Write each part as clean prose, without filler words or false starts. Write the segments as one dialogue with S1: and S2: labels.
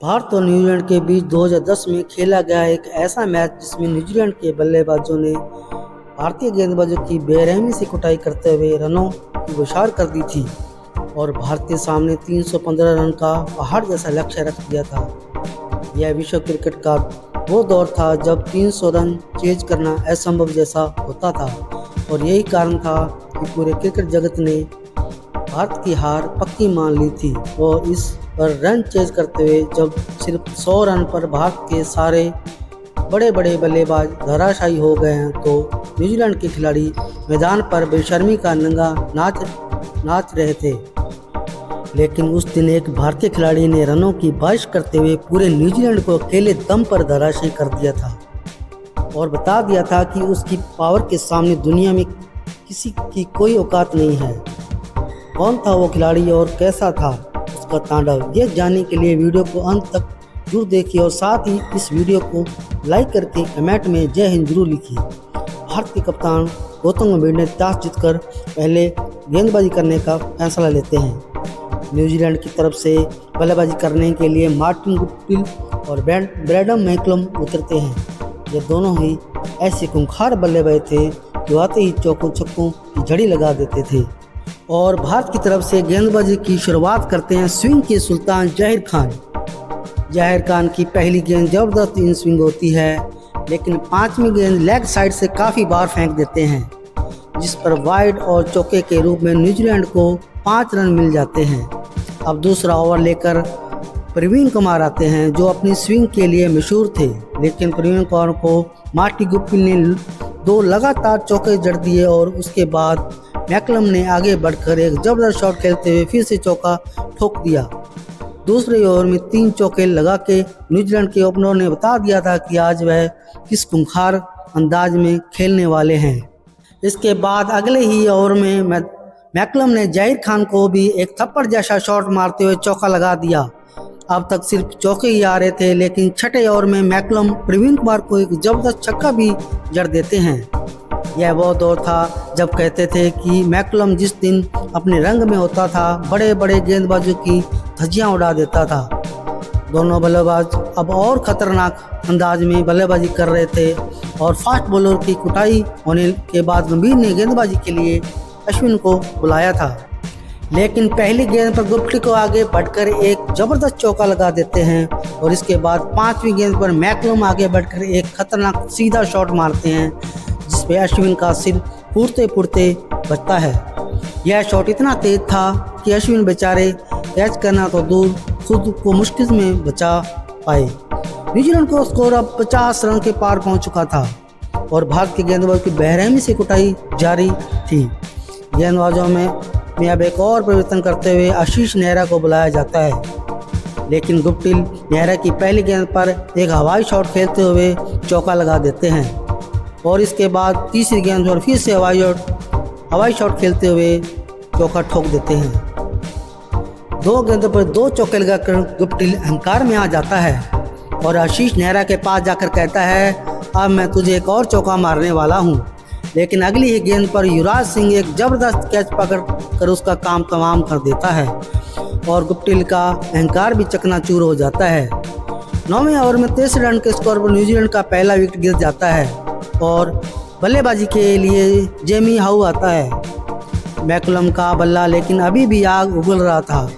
S1: भारत और न्यूजीलैंड के बीच 2010 में खेला गया एक ऐसा मैच जिसमें न्यूजीलैंड के बल्लेबाजों ने भारतीय गेंदबाजों की बेरहमी से कुटाई करते हुए रनों की बौछार कर दी थी और भारत के सामने 315 रन का पहाड़ जैसा लक्ष्य रख दिया था। यह विश्व क्रिकेट का वो दौर था जब 300 रन चेज करना असंभव जैसा होता था और यही कारण था कि पूरे क्रिकेट जगत ने भारत की हार पक्की मान ली थी। और इस पर रन चेज करते हुए जब सिर्फ 100 रन पर भारत के सारे बड़े बड़े बल्लेबाज धराशायी हो गए हैं तो न्यूजीलैंड के खिलाड़ी मैदान पर बेशर्मी का नंगा नाच रहे थे। लेकिन उस दिन एक भारतीय खिलाड़ी ने रनों की बारिश करते हुए पूरे न्यूजीलैंड को अकेले दम पर धराशायी कर दिया था और बता दिया था कि उसकी पावर के सामने दुनिया में किसी की कोई औकात नहीं है। कौन था वो खिलाड़ी और कैसा था उसका तांडव, ये जानने के लिए वीडियो को अंत तक जरूर देखिए और साथ ही इस वीडियो को लाइक करके कमेंट में जय हिंद जरूर लिखिए। भारत के कप्तान गौतम गंभीर ने टॉस जीतकर पहले गेंदबाजी करने का फैसला लेते हैं। न्यूजीलैंड की तरफ से बल्लेबाजी करने के लिए मार्टिन गुप्टिल और ब्रैडन मैकलम उतरते हैं। ये दोनों ही ऐसे खूंखार बल्लेबाज थे जो आते ही चौकों छक्कों की झड़ी लगा देते थे। और भारत की तरफ से गेंदबाजी की शुरुआत करते हैं स्विंग के सुल्तान जहीर खान। जहीर खान की पहली गेंद जबरदस्त इन स्विंग होती है, लेकिन पांचवी गेंद लेग साइड से काफ़ी बार फेंक देते हैं, जिस पर वाइड और चौके के रूप में न्यूजीलैंड को 5 रन मिल जाते हैं। अब दूसरा ओवर लेकर प्रवीण कुमार आते हैं जो अपनी स्विंग के लिए मशहूर थे, लेकिन प्रवीण कुमार को मार्टिन गुप्टिल ने 2 लगातार चौके जड़ दिए और उसके बाद मैकलम ने आगे बढ़कर एक जबरदस्त शॉट खेलते हुए फिर से चौका ठोक दिया। दूसरे ओवर में 3 चौके लगा के न्यूजीलैंड के ओपनर ने बता दिया था कि आज वह किस खूंखार अंदाज में खेलने वाले हैं। इसके बाद अगले ही ओवर में मैकलम ने जहीर खान को भी एक थप्पड़ जैसा शॉट मारते हुए चौका लगा दिया। अब तक सिर्फ चौके ही आ रहे थे, लेकिन छठे ओवर में मैकलम प्रवीण कुमार को एक जबरदस्त छक्का भी जड़ देते हैं। यह वो दौर था जब कहते थे कि मैकलम जिस दिन अपने रंग में होता था बड़े बड़े गेंदबाजों की धज्जियां उड़ा देता था। दोनों बल्लेबाज अब और खतरनाक अंदाज में बल्लेबाजी कर रहे थे और फास्ट बॉलर की कुटाई होने के बाद गंभीर ने गेंदबाजी के लिए अश्विन को बुलाया था, लेकिन पहली गेंद पर गुप्टिल को आगे बढ़कर एक जबरदस्त चौका लगा देते हैं और इसके बाद 5वीं गेंद पर मैकलम आगे बढ़कर एक खतरनाक सीधा शॉट मारते हैं जिसपे अश्विन का सिर फूटते फूटते बचता है। यह शॉट इतना तेज था कि अश्विन बेचारे कैच करना तो दूर खुद को मुश्किल में बचा पाए। न्यूजीलैंड को स्कोर अब 50 रन के पार पहुंच चुका था और भारत के गेंदबाजों की बेरहमी से कुटाई जारी थी। गेंदबाजों में अब एक और परिवर्तन करते हुए आशीष नेहरा को बुलाया जाता है, लेकिन गुप्टिल नेहरा की पहली गेंद पर एक हवाई शॉट खेलते हुए चौका लगा देते हैं और इसके बाद तीसरी गेंद पर फिर से हवाई शॉट खेलते हुए चौका ठोक देते हैं। 2 गेंदों पर 2 चौके लगाकर गुप्टिल अहंकार में आ जाता है और आशीष नेहरा के पास जाकर कहता है, अब मैं तुझे एक और चौका मारने वाला हूं। लेकिन अगली ही गेंद पर युवराज सिंह एक जबरदस्त कैच पकड़ कर उसका काम तमाम कर देता है और गुप्टिल का अहंकार भी चकनाचूर हो जाता है। 9वें ओवर में 23 रन के स्कोर पर न्यूजीलैंड का पहला विकेट गिर जाता है और बल्लेबाजी के लिए जेमी हाउ आता है। मैकलम का बल्ला लेकिन अभी भी आग उगल रहा था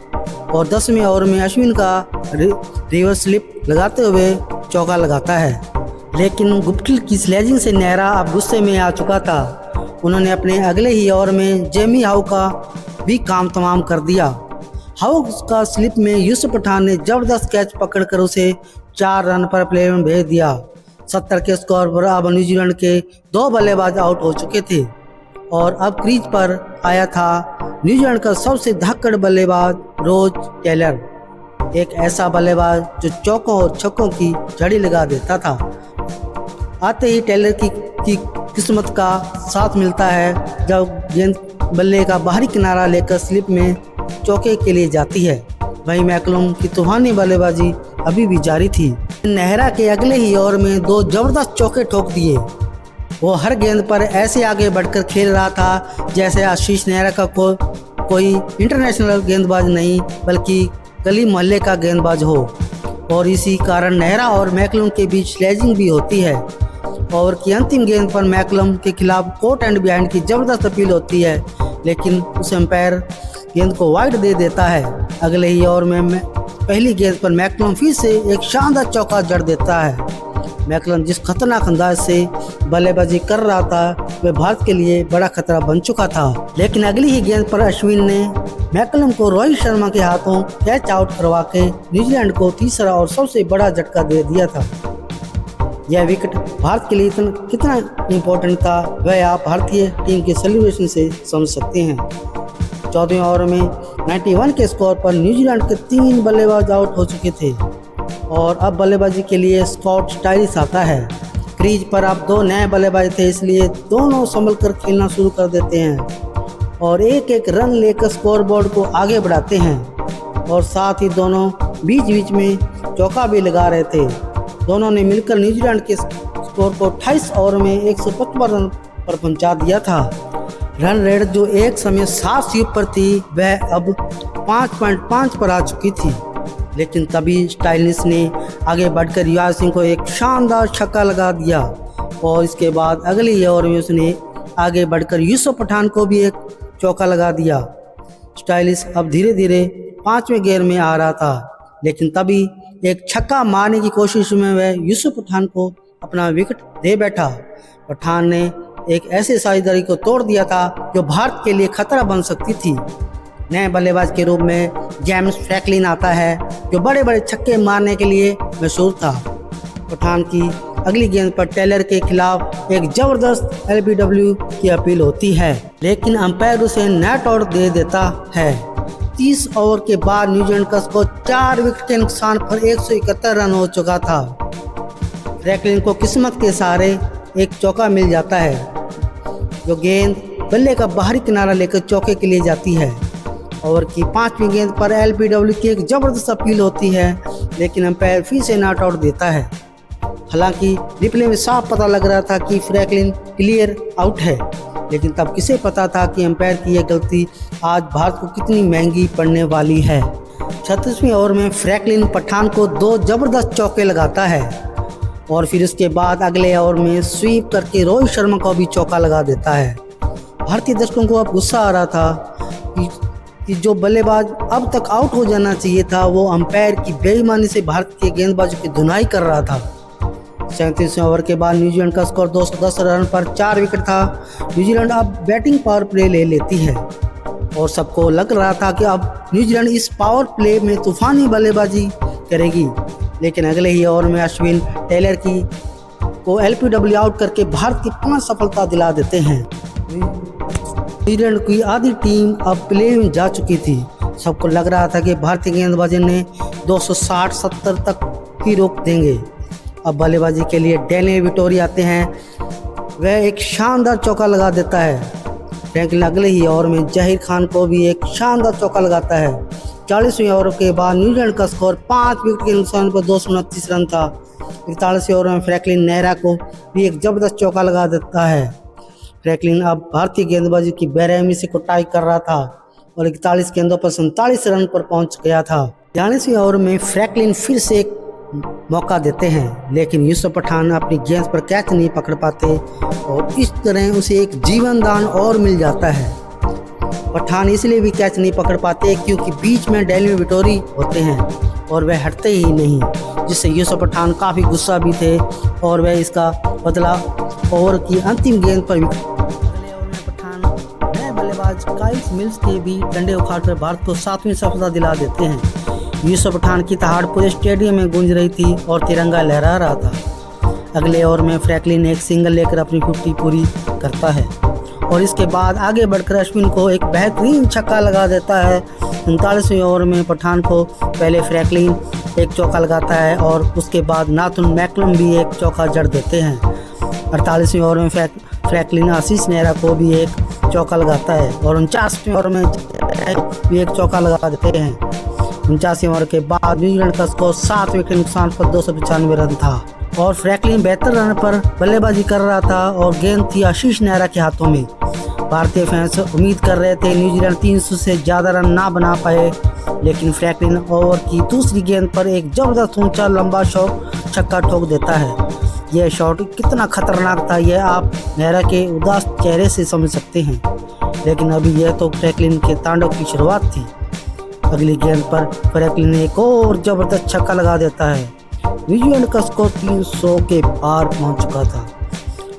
S1: और 10वें ओवर में अश्विन का रिवर्स स्लिप लगाते हुए चौका लगाता है, लेकिन गुप्टिल की स्लेजिंग से नेहरा अब गुस्से में आ चुका था। उन्होंने अपने अगले ही ओवर में जेमी हाउ का भी काम तमाम कर दिया। हाउ का स्लिप में यूसुफ पठान ने जबरदस्त कैच पकड़कर उसे 4 रन पर प्ले में भेज दिया। 70 के स्कोर पर अब न्यूजीलैंड के 2 बल्लेबाज आउट हो चुके थे और अब क्रीज पर आया था न्यूजीलैंड का सबसे धाकड़ बल्लेबाज रोज टेलर, एक ऐसा बल्लेबाज जो चौकों और छक्कों की झड़ी लगा देता था। आते ही टेलर की किस्मत का साथ मिलता है जब गेंद बल्ले का बाहरी किनारा लेकर स्लिप में चौके के लिए जाती है। वहीं मैकलम की तूफानी बल्लेबाजी अभी भी जारी थी। नेहरा के अगले ही ओवर में 2 जबरदस्त चौके ठोक दिए। वो हर गेंद पर ऐसे आगे बढ़कर खेल रहा था जैसे आशीष नेहरा का कोई इंटरनेशनल गेंदबाज नहीं बल्कि गली मोहल्ले का गेंदबाज हो। और इसी कारण नेहरा और मैकलम के बीच स्लेजिंग भी होती है। ओवर की अंतिम गेंद पर मैकलम के खिलाफ कोट एंड बिहाइंड की जबरदस्त अपील होती है, लेकिन उस एम्पायर गेंद को वाइड दे देता है। अगले ही ओवर में पहली गेंद पर मैकलम फिर से एक शानदार चौका जड़ देता है। मैकलम जिस खतरनाक अंदाज से बल्लेबाजी कर रहा था वह भारत के लिए बड़ा खतरा बन चुका था, लेकिन अगली ही गेंद पर अश्विन ने मैकलम को रोहित शर्मा के हाथों कैच आउट करवा के न्यूजीलैंड को तीसरा और सबसे बड़ा झटका दे दिया था। यह विकेट भारत के लिए कितना इम्पोर्टेंट था वह आप भारतीय टीम के सेलिब्रेशन से समझ सकते हैं। 14वें ओवर में 91 के स्कोर पर न्यूजीलैंड के 3 बल्लेबाज आउट हो चुके थे और अब बल्लेबाजी के लिए स्कॉट स्टाइलिस आता है। क्रीज पर अब 2 नए बल्लेबाज थे, इसलिए दोनों संभल कर खेलना शुरू कर देते हैं और एक एक रन लेकर स्कोरबोर्ड को आगे बढ़ाते हैं और साथ ही दोनों बीच बीच में चौका भी लगा रहे थे। दोनों ने मिलकर न्यूजीलैंड के स्कोर को 28 ओवर में 155 रन पर पहुंचा दिया था। रन रेट जो एक समय 7 से ऊपर थी वह अब 5.5 पर आ चुकी थी, लेकिन तभी स्टाइलिस ने आगे बढ़कर युवराज सिंह को एक शानदार छक्का लगा दिया और इसके बाद अगले ही ओवर में उसने आगे बढ़कर यूसुफ पठान को भी एक चौका लगा दिया। स्टाइलिस अब धीरे धीरे 5वें गेयर में आ रहा था, लेकिन तभी एक छक्का मारने की कोशिश में वह यूसुफ पठान को अपना विकेट दे बैठा। पठान ने एक ऐसे साझेदारी को तोड़ दिया था जो भारत के लिए खतरा बन सकती थी। नए बल्लेबाज के रूप में जेम्स फ्रैंकलिन आता है जो बड़े बड़े छक्के मारने के लिए मशहूर था। पठान की अगली गेंद पर टेलर के खिलाफ एक जबरदस्त एलबीडब्ल्यू की अपील होती है, लेकिन अंपायर उसे नेट आउट दे देता है। 30 ओवर के बाद न्यूजीलैंड का स्कोर 4 विकेट के नुकसान पर 171 रन हो चुका था। फ्रैंकलिन को किस्मत के सहारे एक चौका मिल जाता है जो गेंद बल्ले का बाहरी किनारा लेकर चौके के लिए जाती है। ओवर की 5वीं गेंद पर एलबीडब्ल्यू की एक जबरदस्त अपील होती है, लेकिन अंपायर फिर से नॉट आउट देता है। हालांकि रिप्ले में साफ पता लग रहा था कि फ्रैंकलिन क्लियर आउट है, लेकिन तब किसे पता था कि अंपायर की यह गलती आज भारत को कितनी महंगी पड़ने वाली है। 36वें ओवर में फ्रैंकलिन पठान को 2 जबरदस्त चौके लगाता है और फिर उसके बाद अगले ओवर में स्वीप करके रोहित शर्मा को भी चौका लगा देता है। भारतीय दर्शकों को अब गुस्सा आ रहा था कि जो बल्लेबाज अब तक आउट हो जाना चाहिए था वो अंपायर की बेईमानी से भारत के गेंदबाजों की धुनाई कर रहा था। 37वें ओवर के बाद न्यूजीलैंड का स्कोर 210 रन पर 4 विकेट था। न्यूजीलैंड अब बैटिंग पावर प्ले ले लेती है और सबको लग रहा था कि अब न्यूजीलैंड इस पावर प्ले में तूफानी बल्लेबाजी करेगी, लेकिन अगले ही ओवर में अश्विन टेलर को एलबीडब्ल्यू आउट करके भारत की 5 सफलता दिला देते हैं। न्यूजीलैंड की आधी टीम अब प्ले में जा चुकी थी। सबको लग रहा था कि भारतीय गेंदबाजी ने 260-70 तक ही रोक देंगे। अब बल्लेबाजी के लिए डेनियल विटोरी आते हैं, वह एक शानदार चौका लगा देता है। फ्रैंकलिन अगले ही ओवर में जहीर खान को भी एक शानदार चौका लगाता है। 40वें ओवर के बाद न्यूजीलैंड का स्कोर 5 विकेट के नुकसान पर 229 रन था। 41वें ओवर में फ्रैंकलिन नेहरा को भी एक जबरदस्त चौका लगा देता है। फ्रैंकलिन अब भारतीय गेंदबाजी की बेरहमी से कुटाई कर रहा था और 41 गेंदों पर 47 रन पर पहुंच गया था। 42वें ओवर में फ्रैंकलिन फिर से एक मौका देते हैं, लेकिन यूसुफ पठान अपनी गेंद पर कैच नहीं पकड़ पाते और इस तरह उसे एक जीवन दान और मिल जाता है। पठान इसलिए भी कैच नहीं पकड़ पाते क्योंकि बीच में डेनियल विटोरी होते हैं और वह हटते ही नहीं, जिससे यूसुफ पठान काफ़ी गुस्सा भी थे और वह इसका बदला ओवर की अंतिम गेंद पर अगले ओवर में पठान नए बल्लेबाज काइल मिल्स के भी डंडे उखाड़कर भारत को 7वीं सफलता दिला देते हैं। यूसुफ पठान की दहाड़ पूरे स्टेडियम में गूंज रही थी और तिरंगा लहरा रहा था। अगले ओवर में फ्रैंकलिन एक सिंगल लेकर अपनी 50 पूरी करता है और इसके बाद आगे बढ़कर अश्विन को एक बेहतरीन छक्का लगा देता है। 39वें ओवर में पठान को पहले फ्रैंकलिन एक चौका लगाता है और उसके बाद नाथन मैकलम भी एक चौका जड़ देते हैं। 48वें ओवर में फ्रैंकलिन आशीष नेहरा को भी एक चौका लगाता है और 49वें ओवर में भी एक चौका लगा देते हैं। 49वें ओवर के बाद न्यूजीलैंड का स्कोर 7 विकेट नुकसान पर 295 रन था और फ्रैंकलिन बेहतर रन पर बल्लेबाजी कर रहा था और गेंद थी आशीष नेहरा के हाथों में। भारतीय फैंस उम्मीद कर रहे थे न्यूजीलैंड 300 से ज़्यादा रन ना बना पाए, लेकिन फ्रैंकलिन ओवर की दूसरी गेंद पर एक जबरदस्त ऊंचा लंबा शॉट छक्का ठोक देता है। यह शॉट कितना खतरनाक था यह आप नेहरा के उदास चेहरे से समझ सकते हैं, लेकिन अभी यह तो फ्रैंकलिन के तांडव की शुरुआत थी। अगली गेंद पर फ्रैंकलिन ने एक और जबरदस्त छक्का लगा देता है। न्यूजीलैंड का स्कोर 300 के पार पहुंच चुका था।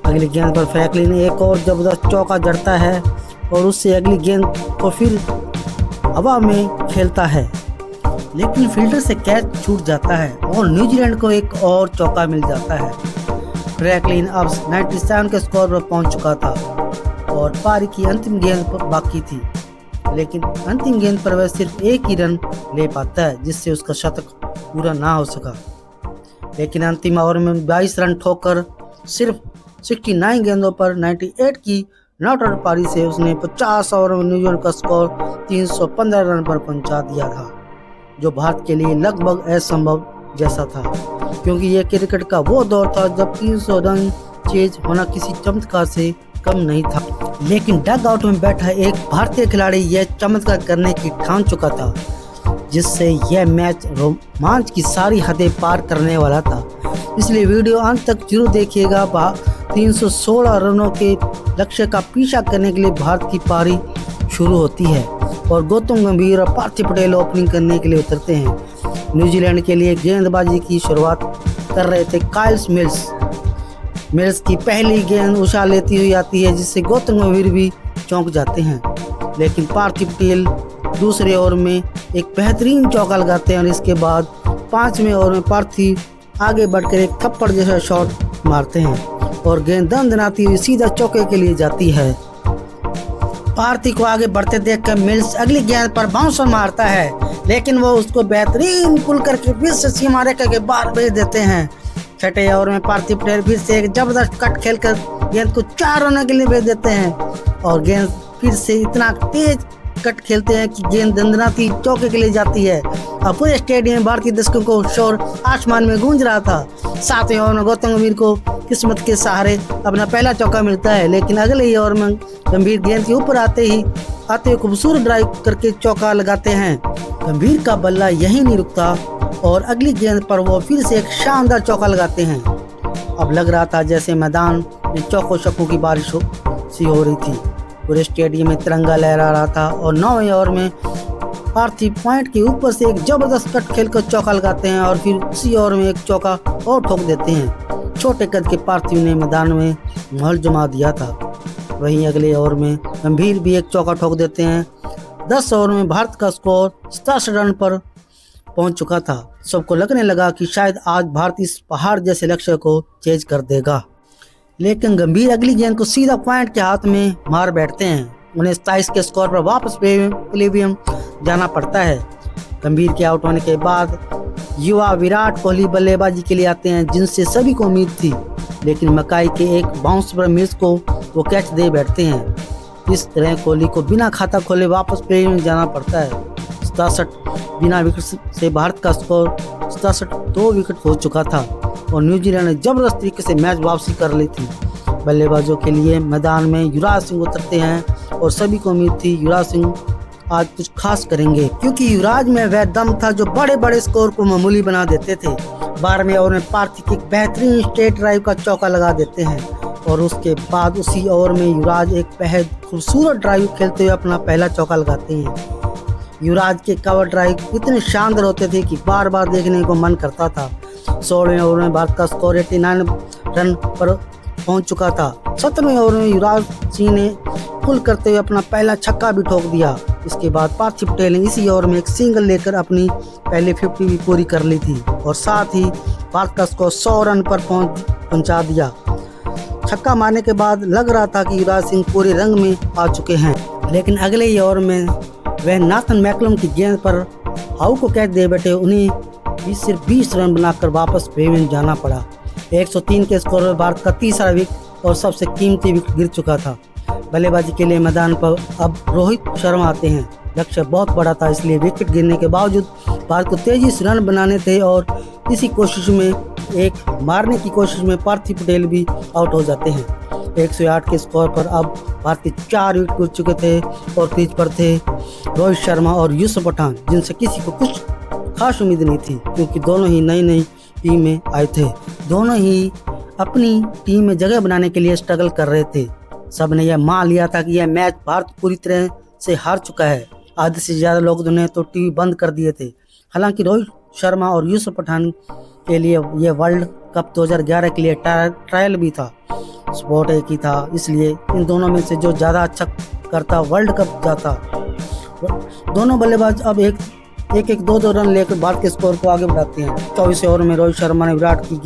S1: अगली गेंद पर फ्रैंकलिन एक और जबरदस्त चौका जड़ता है और उससे अगली गेंद को फिर हवा में खेलता है, लेकिन फील्डर से कैच छूट जाता है और न्यूजीलैंड को एक और चौका मिल जाता है। फ्रैंकलिन अब 97 के स्कोर पर पहुंच चुका था और पारी की अंतिम गेंद पर बाकी थी, लेकिन अंतिम गेंद पर वह सिर्फ एक ही रन ले पाता है, जिससे उसका शतक पूरा ना हो सका। लेकिन अंतिम ओवर में 22 रन ठोकर सिर्फ 69 गेंदों पर 98 की नॉट आउट पारी से उसने 50 ओवर में न्यूजीलैंड का स्कोर 315 रन पर पहुंचा दिया था, जो भारत के लिए लगभग असंभव जैसा था, क्योंकि यह क्रिकेट का वो दौर था जब 300 रन चेज होना किसी चमत्कार से कम नहीं था। लेकिन डग आउट में बैठा एक भारतीय खिलाड़ी यह चमत्कार करने की ठान चुका था, जिससे यह मैच रोमांच की सारी हदें पार करने वाला था। इसलिए वीडियो अंत तक जरूर देखिएगा। 316 रनों के लक्ष्य का पीछा करने के लिए भारत की पारी शुरू होती है और गौतम गंभीर और पार्थिव पटेल ओपनिंग करने के लिए उतरते हैं। न्यूजीलैंड के लिए गेंदबाजी की शुरुआत कर रहे थे काइल मिल्स की पहली गेंद उछाल लेती हुई आती है, जिससे गौतम गंभीर भी चौंक जाते हैं, लेकिन पार्थिव पटेल दूसरे ओवर में एक बेहतरीन चौका लगाते हैं और इसके बाद 5वें ओवर में पार्थिव आगे बढ़कर एक थप्पड़ जैसा शॉट मारते हैं और गेंद दंदनाती हुई सीधा चौके के लिए जाती है। पार्थिव को आगे बढ़ते देखकर मिल्स अगली गेंद पर बाउंसर मारता है, लेकिन वो उसको बेहतरीन पुल करके विश्व सीमा रेखा के बाहर भेज देते हैं। छठे ओवर में पार्थिव पटेल फिर से एक जबरदस्त कट खेलकर गेंद को 4 रनों के लिए भेज देते हैं और गेंद फिर से इतना तेज कट खेलते हैं कि गेंद दंदनाती चौके के लिए जाती है और पूरे स्टेडियम में भारतीय दर्शकों को शोर आसमान में गूंज रहा था। 7वें ओवर में गौतम गंभीर को किस्मत के सहारे अपना पहला चौका मिलता है, लेकिन अगले ही ओवर में गंभीर गेंद के ऊपर आते हुए खूबसूरत ड्राइव करके चौका लगाते हैं। गंभीर का बल्ला यहीं नहीं रुकता और अगली गेंद पर वो फिर से एक शानदार चौका लगाते हैं। अब लग रहा था जैसे मैदान में चौकों छक्कों की बारिश सी हो रही थी। पूरे स्टेडियम में तिरंगा लहरा रहा था और 9वें ओवर में पार्थिव पॉइंट के ऊपर से एक जबरदस्त कट खेलकर चौका लगाते हैं और फिर उसी ओवर में एक चौका और ठोक देते हैं। छोटे कद के पार्थिव ने मैदान में माहौल जमा दिया था। वहीं अगले ओवर में गंभीर भी एक चौका ठोक देते हैं। 10 ओवर में भारत का स्कोर 67 रन पर पहुंच चुका था। सबको लगने लगा कि शायद आज भारत इस पहाड़ जैसे लक्ष्य को चेज कर देगा, लेकिन गंभीर अगली गेंद को सीधा पॉइंट के हाथ में मार बैठते हैं। उन्हें 27 के स्कोर पर वापस पेविलियन जाना पड़ता है। गंभीर के आउट होने के बाद युवा विराट कोहली बल्लेबाजी के लिए आते हैं, जिनसे सभी को उम्मीद थी, लेकिन मकाई के एक बाउंस पर मिल्स को वो कैच दे बैठते हैं। इस तरह कोहली को बिना खाता खोले वापस पेविलियन जाना पड़ता है। 67 बिना विकेट से भारत का स्कोर 67 2 विकेट हो चुका था और न्यूजीलैंड ने जबरदस्त तरीके से मैच वापसी कर ली थी। बल्लेबाजों के लिए मैदान में युवराज सिंह उतरते हैं और सभी को उम्मीद थी युवराज सिंह आज कुछ खास करेंगे, क्योंकि युवराज में वह दम था जो बड़े बड़े स्कोर को मामूली बना देते थे। 12वें ओवर में पार्थिव एक बेहतरीन स्ट्रेट ड्राइव का चौका लगा देते हैं और उसके बाद उसी ओवर में युवराज एक बेहद खूबसूरत ड्राइव खेलते हुए अपना पहला चौका लगाते हैं। युवराज के कवर ड्राइव इतने शानदार होते थे कि बार बार देखने को मन करता था। 16वें ओवर में भारत का स्कोर 89 रन पर पहुंच चुका था। 17वें ओवर में युवराज सिंह ने पुल करते हुए अपना पहला छक्का भी ठोक दिया। इसके बाद पार्थिव पटेल ने इसी ओवर में एक सिंगल लेकर अपनी पहली 50 भी पूरी कर ली थी और साथ ही भारत का स्कोर 100 रन पर पहुंचा दिया। छक्का मारने के बाद लग रहा था कि युवराज सिंह पूरे रंग में आ चुके हैं, लेकिन अगले ही ओवर में वह नाथन मैकलम की गेंद पर हाउ को कैच दे बैठे। उन्हें भी सिर्फ 20 रन बनाकर वापस पेविलियन जाना पड़ा। 103 के स्कोर में भारत का तीसरा विकेट और सबसे कीमती विकेट गिर चुका था। बल्लेबाजी के लिए मैदान पर अब रोहित शर्मा आते हैं। लक्ष्य बहुत बड़ा था, इसलिए विकेट गिरने के बावजूद भारत को तेजी से रन बनाने थे और इसी कोशिश में एक मारने की कोशिश में पार्थिव पटेल भी आउट हो जाते हैं। 108 के स्कोर पर अब भारत के 4 विकेट गिर चुके थे और क्रीज पर थे रोहित शर्मा और यूसुफ पठान, जिनसे किसी को कुछ खास उम्मीद नहीं थी क्योंकि दोनों ही नई नई टीम में आए थे। दोनों ही अपनी टीम में जगह बनाने के लिए स्ट्रगल कर रहे थे। सब ने यह मान लिया था कि यह मैच भारत पूरी तरह से हार चुका है। आधे से ज़्यादा लोगों ने तो टीवी बंद कर दिए थे। हालांकि रोहित शर्मा और यूसुफ पठान के लिए यह वर्ल्ड कप 2011 के लिए ट्रायल भी था। स्पोर्ट एक ही था, इसलिए इन दोनों में से जो ज़्यादा अच्छा करता वर्ल्ड कप जाता। दोनों बल्लेबाज अब एक 2-2 रन लेकर भारत के स्कोर को आगे बढ़ाते हैं। 24 ओवर में रोहित शर्मा ने विराट की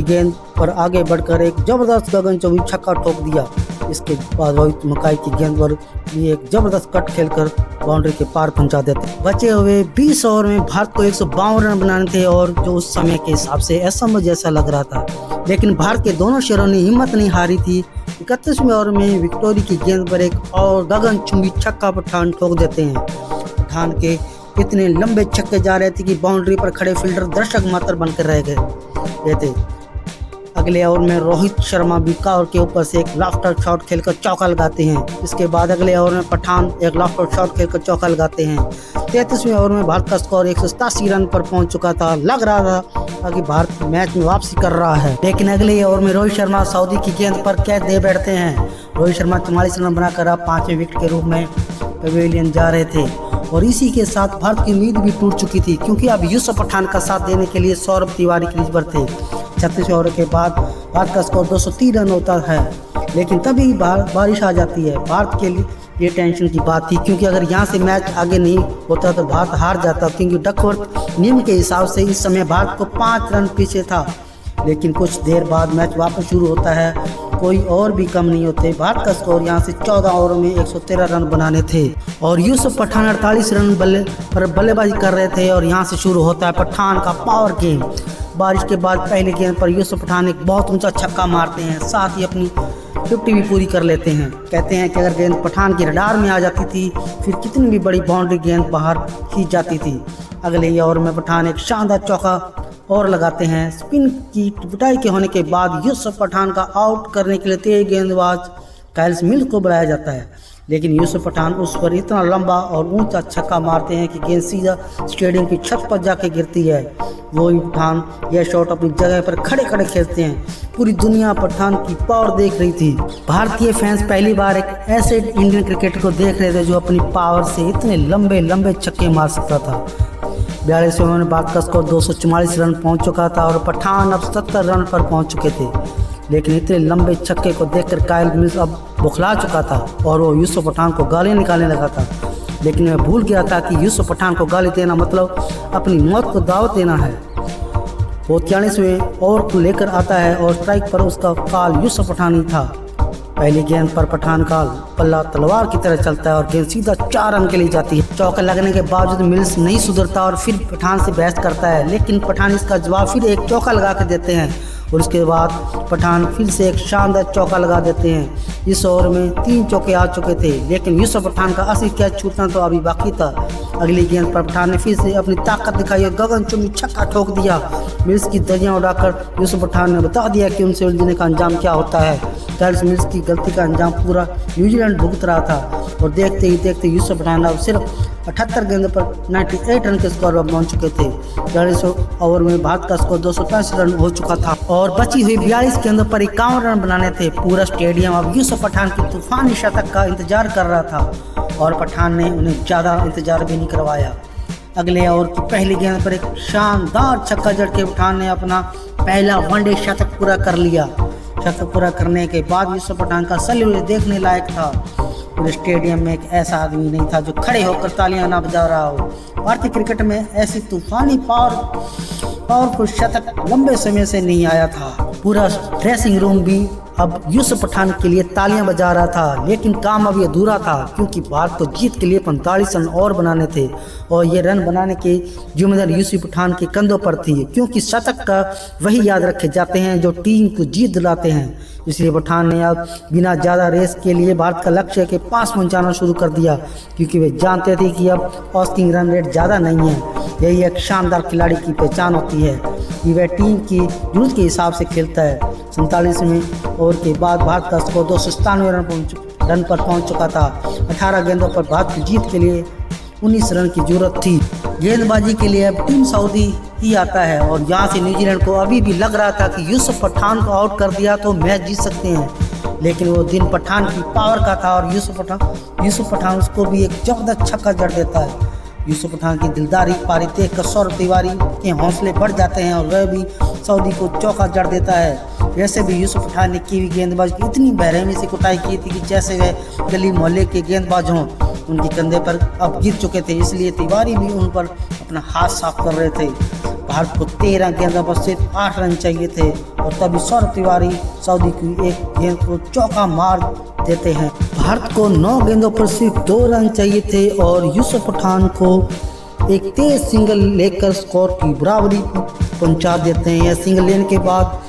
S1: गेंद पर आगे बढ़कर एक जबरदस्त गगनचुंबी छक्का ठोक दिया। इसके बाद रोहित मकाई की गेंद पर भी एक जबरदस्त कट खेलकर बाउंड्री के पार पहुंचा देते। बचे हुए 20 ओवर में भारत को 152 रन बनाने थे और जो उस समय के हिसाब से असंभव जैसा लग रहा था, लेकिन भारत के दोनों शेरों ने हिम्मत नहीं हारी थी। 31वें ओवर में विक्टोरी की गेंद पर एक और गगनचुंबी छक्का पठान ठोक देते हैं। पठान के इतने लंबे छक्के जा रहे थे कि बाउंड्री पर खड़े फील्डर दर्शक मात्र बनकर रह गए थे। अगले ओवर में रोहित शर्मा विकेट के ऊपर से एक लॉफ्टर शॉट खेलकर चौका लगाते हैं। इसके बाद अगले ओवर में पठान एक लॉफ्टर शॉट खेलकर चौका लगाते हैं। 33वें ओवर में भारत का स्कोर 187 रन पर पहुंच चुका था। लग रहा था कि भारत मैच में वापसी कर रहा है, लेकिन अगले ओवर में रोहित शर्मा सऊदी की गेंद पर कैच दे बैठते हैं। रोहित शर्मा 44 रन बनाकर अब 5वें विकेट के रूप में पवेलियन जा रहे थे और इसी के साथ भारत की उम्मीद भी टूट चुकी थी क्योंकि अब यूसुफ पठान का साथ देने के लिए सौरभ तिवारी क्रीज पर थे। 36 ओवर के बाद भारत का स्कोर 230 रन होता है, लेकिन तभी बारिश आ जाती है। भारत के लिए ये टेंशन की बात थी क्योंकि अगर यहाँ से मैच आगे नहीं होता तो भारत हार जाता, क्योंकि डकवर्थ नियम के हिसाब से इस समय भारत को 5 रन पीछे था। लेकिन कुछ देर बाद मैच वापस शुरू होता है, कोई और भी कम नहीं होते। भारत का स्कोर यहाँ से 14 ओवरों में 113 रन बनाने थे और यूसुफ पठान 48 रन पर बल्लेबाजी कर रहे थे और यहाँ से शुरू होता है पठान का पावर गेम। बारिश के बाद पहले गेंद पर यूसुफ पठान एक बहुत ऊंचा छक्का मारते हैं, साथ ही अपनी 50 भी पूरी कर लेते हैं। कहते हैं कि अगर गेंद पठान की रडार में आ जाती थी फिर कितनी भी बड़ी बाउंड्री गेंद बाहर खींच जाती थी। अगले ओवर में पठान एक शानदार चौका और लगाते हैं। स्पिन की पिटाई के होने के बाद यूसुफ पठान का आउट करने के लिए तेज गेंदबाज काइल स्मिथ को बुलाया जाता है, लेकिन यूसुफ पठान उस पर इतना लंबा और ऊंचा छक्का मारते हैं कि गेंद सीधा स्टेडियम की छत पर जाके गिरती है। वही पठान यह शॉट अपनी जगह पर खड़े खड़े खेलते हैं। पूरी दुनिया पठान की पावर देख रही थी। भारतीय फैंस पहली बार एक ऐसे इंडियन क्रिकेटर को देख रहे थे जो अपनी पावर से इतने लंबे लंबे छक्के मार सकता था। 42 ओवर में भारत का स्कोर 244 रन पहुंच चुका था और पठान अब 70 रन पर पहुंच चुके थे, लेकिन इतने लंबे छक्के को देखकर काइल स्मिथ अब बौखला चुका था और वो यूसुफ पठान को गालियां निकालने लगा था। लेकिन वह भूल गया था कि यूसुफ पठान को गाली देना मतलब अपनी मौत को दावत देना है। वो 43वें ओवर को लेकर आता है और स्ट्राइक पर उसका काल यूसुफ पठान ही था। पहली गेंद पर पठान का पल्ला तलवार की तरह चलता है और गेंद सीधा 4 रन के लिए जाती है। चौका लगने के बावजूद मिल्स नहीं सुधरता और फिर पठान से बहस करता है, लेकिन पठान इसका जवाब फिर एक चौका लगा कर देते हैं और उसके बाद पठान फिर से एक शानदार चौका लगा देते हैं। इस ओवर में 3 चौके आ चुके थे, लेकिन यूसुफ पठान का असली कैच छूटना तो अभी बाकी था। अगली गेंद पर पठान ने फिर से अपनी ताकत दिखाई और गगनचुंबी छक्का ठोक दिया। मिल्स की दरियां उड़ाकर यूसुफ पठान ने बता दिया कि उनसे उलझने का अंजाम क्या होता है। चार्ल्स मिल्स की गलती का अंजाम पूरा न्यूजीलैंड भुगत रहा था और देखते ही देखते यूसुफ पठान अब सिर्फ 78 गेंद पर 98 रन के स्कोर पर पहुंच चुके थे। 42 ओवर में भारत का स्कोर 285 रन हो चुका था और बची हुई 42 गेंदों पर 51 रन बनाने थे। पूरा स्टेडियम अब यूसुफ पठान की तूफानी शतक का इंतजार कर रहा था और पठान ने उन्हें ज़्यादा इंतजार भी नहीं करवाया। अगले ओवर की पहली गेंद पर एक शानदार छक्का जड़ के पठान ने अपना पहला वनडे शतक पूरा कर लिया। शतक पूरा करने के बाद यूसुफ पठान का सेलिब्रेशन देखने लायक था। पूरे स्टेडियम में एक ऐसा आदमी नहीं था जो खड़े होकर तालियां ना बजा रहा हो। भारतीय क्रिकेट में ऐसी तूफानी पावरफुल शतक लंबे समय से नहीं आया था। पूरा ड्रेसिंग रूम भी अब यूसुफ पठान के लिए तालियां बजा रहा था, लेकिन काम अभी अधूरा था क्योंकि भारत को जीत के लिए 45 रन और बनाने थे और ये रन बनाने की जिम्मेदारी यूसुफ पठान के कंधों पर थी, क्योंकि शतक का वही याद रखे जाते हैं जो टीम को जीत दिलाते हैं। इसलिए पठान ने अब बिना ज़्यादा रेस के लिए भारत का लक्ष्य के पास पहुंचाना शुरू कर दिया, क्योंकि वे जानते थे कि अब ऑस्किंग रन रेट ज़्यादा नहीं है। यही एक शानदार खिलाड़ी की पहचान होती है कि वह टीम की जरूरत के हिसाब से खेलता है। 47वें ओवर के बाद भारत का स्कोर 297 रन पर पहुंच चुका था। 18 गेंदों पर भारत की जीत के लिए 19 रन की जरूरत थी। गेंदबाजी के लिए अब टीम सऊदी ही आता है और यहाँ से न्यूजीलैंड को अभी भी लग रहा था कि यूसुफ पठान को आउट कर दिया तो मैच जीत सकते हैं, लेकिन वो दिन पठान की पावर का था और यूसुफ पठान उसको भी एक जबरदस्त छक्का जड़ देता है। यूसुफ पठान की दिलदारी पारी देखकर सौरभ तिवारी के हौसले बढ़ जाते हैं और वह भी सऊदी को चौका जड़ देता है। वैसे भी यूसुफ पठान ने की हुई गेंदबाजी की इतनी बेरहमी से कुटाई की थी कि जैसे वह गली मोहल्ले के गेंदबाज हों। उनके कंधे पर अब गिर चुके थे, इसलिए तिवारी भी उन पर अपना हाथ साफ कर रहे थे। भारत को 13 गेंदों पर सिर्फ 8 रन चाहिए थे और तभी सौरभ तिवारी सऊदी की एक गेंद को चौका मार देते हैं। भारत को 9 गेंदों पर सिर्फ 2 रन चाहिए थे और यूसुफ पठान को एक तेज सिंगल लेकर स्कोर की बराबरी पहुंचा देते हैं। यह सिंगल लेने के बाद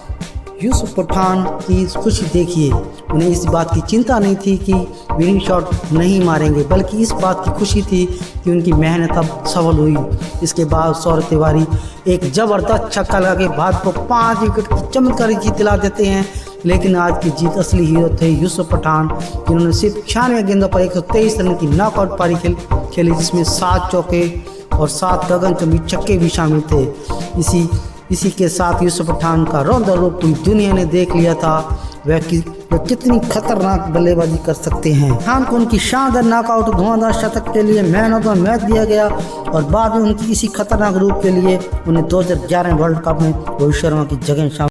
S1: यूसुफ पठान की खुशी देखिए, उन्हें इस बात की चिंता नहीं थी कि विनिंग शॉट नहीं मारेंगे, बल्कि इस बात की खुशी थी कि उनकी मेहनत अब सफल हुई। इसके बाद सौरभ तिवारी एक ज़बरदस्त छक्का लगा के भारत को 5 विकेट की चमत्कारी जीत दिला देते हैं। लेकिन आज की जीत असली हीरो थे यूसुफ पठान, जिन्होंने सिर्फ 96 गेंदों पर 123 रन की नॉकआउट पारी खेली, जिसमें 7 चौके और 7 गगनचुंबी छक्के भी शामिल थे। इसी के साथ यूसुफ पठान का रौंदा रूप पूरी दुनिया ने देख लिया था, वह कितनी खतरनाक बल्लेबाजी कर सकते हैं। पठान को उनकी शानदार नॉकआउट धुआंधार शतक के लिए मैन ऑफ द मैच दिया गया और बाद में उनकी इसी खतरनाक रूप के लिए उन्हें 2011 वर्ल्ड कप में रोहित शर्मा की जगह